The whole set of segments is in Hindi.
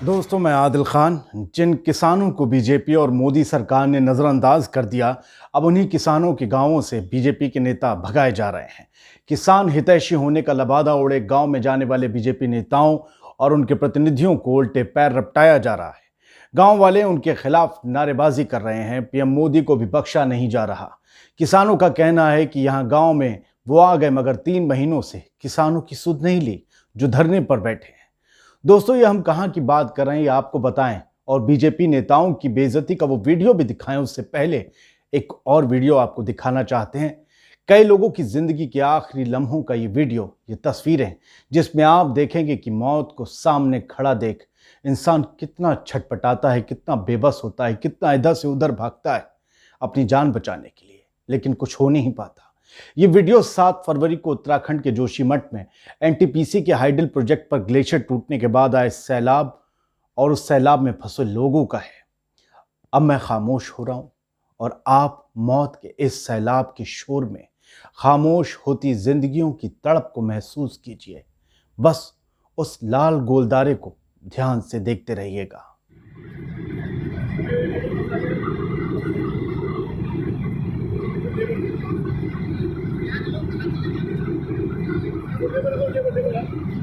दोस्तों, मैं आदिल खान। जिन किसानों को बीजेपी और मोदी सरकार ने नज़रअंदाज कर दिया, अब उन्हीं किसानों के गांवों से बीजेपी के नेता भगाए जा रहे हैं। किसान हितैषी होने का लबादा ओढ़े गांव में जाने वाले बीजेपी नेताओं और उनके प्रतिनिधियों को उल्टे पैर रपटाया जा रहा है। गांव वाले उनके खिलाफ नारेबाजी कर रहे हैं। पीएम मोदी को भी बख्शा नहीं जा रहा। किसानों का कहना है कि यहाँ गाँव में वो आ गए मगर 3 महीनों से किसानों की सुध नहीं ली, जो धरने पर बैठे हैं। दोस्तों, ये हम कहां की बात कर रहे हैं ये आपको बताएं, और बीजेपी नेताओं की बेइज्जती का वो वीडियो भी दिखाएं। उससे पहले एक और वीडियो आपको दिखाना चाहते हैं। कई लोगों की जिंदगी के आखिरी लम्हों का ये वीडियो, ये तस्वीरें, जिसमें आप देखेंगे कि मौत को सामने खड़ा देख इंसान कितना छटपटाता है, कितना बेबस होता है, कितना इधर से उधर भागता है अपनी जान बचाने के लिए, लेकिन कुछ हो नहीं पाता। ये वीडियो 7 फरवरी को उत्तराखंड के जोशीमठ में एनटीपीसी के हाइडल प्रोजेक्ट पर ग्लेशियर टूटने के बाद आए सैलाब और उस सैलाब में फंसे लोगों का है। अब मैं खामोश हो रहा हूं और आप मौत के इस सैलाब के शोर में खामोश होती जिंदगियों की तड़प को महसूस कीजिए। बस उस लाल गोलदारे को ध्यान से देखते रहिएगा।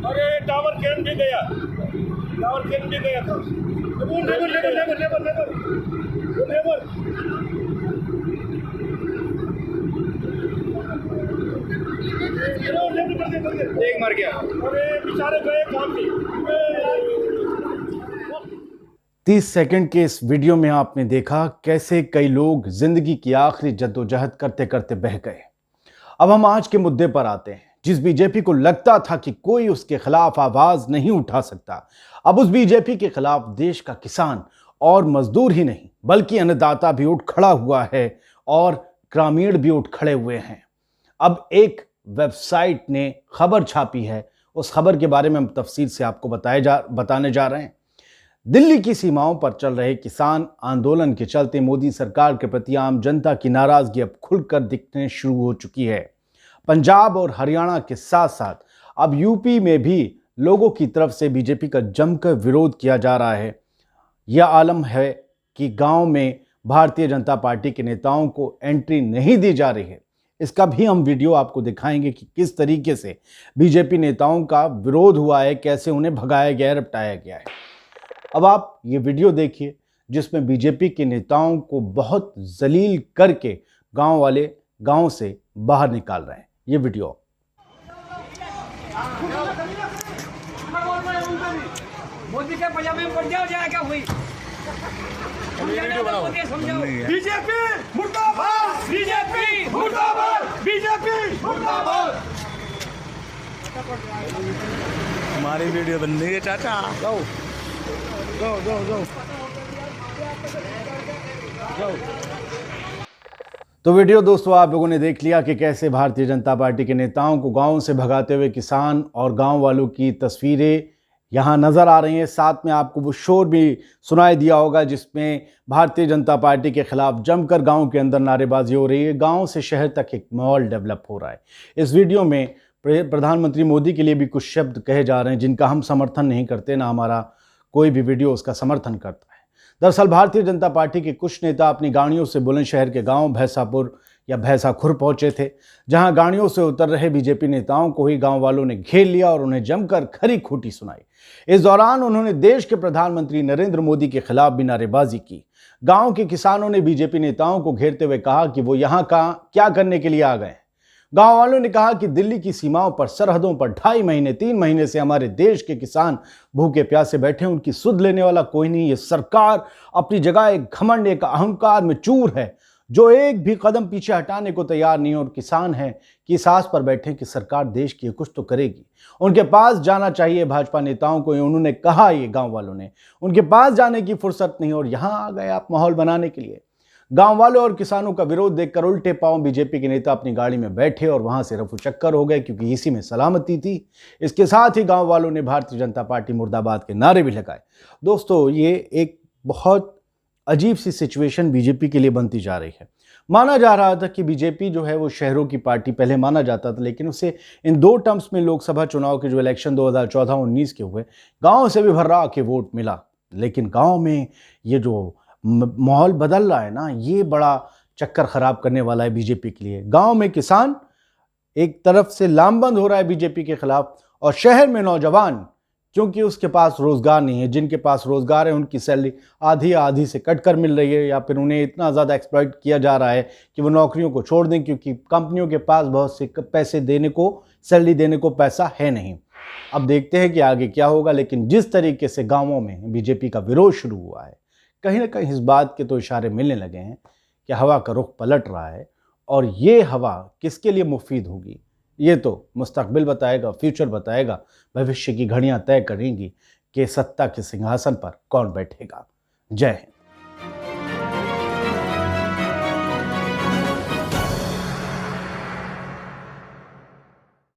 अरे टावर केन भी गया था। वो लेबर एक मर गया। अरे बेचारे गए काम की। 30 सेकंड के इस वीडियो में आपने देखा कैसे कई लोग जिंदगी की आखिरी जद्दोजहद करते करते बह गए। अब हम आज के मुद्दे पर आते हैं। जिस बीजेपी को लगता था कि कोई उसके खिलाफ आवाज नहीं उठा सकता, अब उस बीजेपी के खिलाफ देश का किसान और मजदूर ही नहीं बल्कि अन्नदाता भी उठ खड़ा हुआ है और ग्रामीण भी उठ खड़े हुए हैं। अब एक वेबसाइट ने खबर छापी है, उस खबर के बारे में हम तफसील से आपको बताने जा रहे हैं। दिल्ली की सीमाओं पर चल रहे किसान आंदोलन के चलते मोदी सरकार के प्रति आम जनता की नाराजगी अब खुलकर दिखने शुरू हो चुकी है। पंजाब और हरियाणा के साथ साथ अब यूपी में भी लोगों की तरफ से बीजेपी का जमकर विरोध किया जा रहा है। यह आलम है कि गांव में भारतीय जनता पार्टी के नेताओं को एंट्री नहीं दी जा रही है। इसका भी हम वीडियो आपको दिखाएंगे कि किस तरीके से बीजेपी नेताओं का विरोध हुआ है, कैसे उन्हें भगाया गया है, रपटाया गया है। अब आप ये वीडियो देखिए जिसमें बीजेपी के नेताओं को बहुत जलील करके गांव वाले गांव से बाहर निकाल रहे हैं। ये वीडियो मोदी के पजामे में पड़ जाओ जरा क्या हुई। बीजेपी मुर्दाबाद, बीजेपी मुर्दाबाद, बीजेपी मुर्दाबाद। हमारी वीडियो बन रही है चाचा। जाओ जाओ जाओ जाओ जाओ। तो वीडियो दोस्तों आप लोगों ने देख लिया कि कैसे भारतीय जनता पार्टी के नेताओं को गांव से भगाते हुए किसान और गांव वालों की तस्वीरें यहां नजर आ रही हैं। साथ में आपको वो शोर भी सुनाई दिया होगा जिसमें भारतीय जनता पार्टी के खिलाफ जमकर गांव के अंदर नारेबाजी हो रही है। गांव से शहर तक एक माहौल डेवलप हो रहा है। इस वीडियो में प्रधानमंत्री मोदी के लिए भी कुछ शब्द कहे जा रहे हैं जिनका हम समर्थन नहीं करते, ना हमारा कोई भी वीडियो उसका समर्थन करता है। दरअसल भारतीय जनता पार्टी के कुछ नेता अपनी गाड़ियों से बुलंदशहर के गांव भैंसापुर या भैंसाखुर पहुंचे थे, जहां गाड़ियों से उतर रहे बीजेपी नेताओं को ही गांव वालों ने घेर लिया और उन्हें जमकर खरी खोटी सुनाई। इस दौरान उन्होंने देश के प्रधानमंत्री नरेंद्र मोदी के खिलाफ भी नारेबाजी की। गांव के किसानों ने बीजेपी नेताओं को घेरते हुए कहा कि वो यहाँ का क्या करने के लिए आ गए हैं। गांव वालों ने कहा कि दिल्ली की सीमाओं पर, सरहदों पर 2.5 महीने 3 महीने से हमारे देश के किसान भूखे प्यासे बैठे हैं, उनकी सुध लेने वाला कोई नहीं। ये सरकार अपनी जगह एक घमंड, एक अहंकार में चूर है जो एक भी कदम पीछे हटाने को तैयार नहीं। और किसान है कि इस आस पर बैठे कि सरकार देश की कुछ तो करेगी। उनके पास जाना चाहिए भाजपा नेताओं को, उन्होंने कहा। ये गांव वालों ने उनके पास जाने की फुर्सत नहीं और यहां आ गए आप माहौल बनाने के लिए। गांव वालों और किसानों का विरोध देखकर उल्टे पांव बीजेपी के नेता अपनी गाड़ी में बैठे और वहां से रफू चक्कर हो गए, क्योंकि इसी में सलामती थी। इसके साथ ही गांव वालों ने भारतीय जनता पार्टी मुर्दाबाद के नारे भी लगाए। दोस्तों, ये एक बहुत अजीब सी सिचुएशन बीजेपी के लिए बनती जा रही है। माना जा रहा था कि बीजेपी जो है वो शहरों की पार्टी पहले माना जाता था, लेकिन उसे इन 2 टर्म्स में लोकसभा चुनाव के जो इलेक्शन 2014-19 के हुए, गांव से भी भर्रा के वोट मिला। लेकिन गांव में ये जो माहौल बदल रहा है ना, ये बड़ा चक्कर खराब करने वाला है बीजेपी के लिए। गांव में किसान एक तरफ से लामबंद हो रहा है बीजेपी के खिलाफ, और शहर में नौजवान, क्योंकि उसके पास रोजगार नहीं है, जिनके पास रोजगार है उनकी सैलरी आधी आधी से कट कर मिल रही है, या फिर उन्हें इतना ज़्यादा एक्सप्लॉइट किया जा रहा है कि वो नौकरियों को छोड़ दें, क्योंकि कंपनियों के पास बहुत से पैसे देने को, सैलरी देने को पैसा है नहीं। अब देखते हैं कि आगे क्या होगा, लेकिन जिस तरीके से गाँवों में बीजेपी का विरोध शुरू हुआ है, कहीं ना कहीं इस बात के तो इशारे मिलने लगे हैं कि हवा का रुख पलट रहा है, और ये हवा किसके लिए मुफीद होगी ये तो मुस्तकबिल बताएगा, फ्यूचर बताएगा, भविष्य की घड़ियां तय करेंगी कि सत्ता के सिंहासन पर कौन बैठेगा। जय हिंद।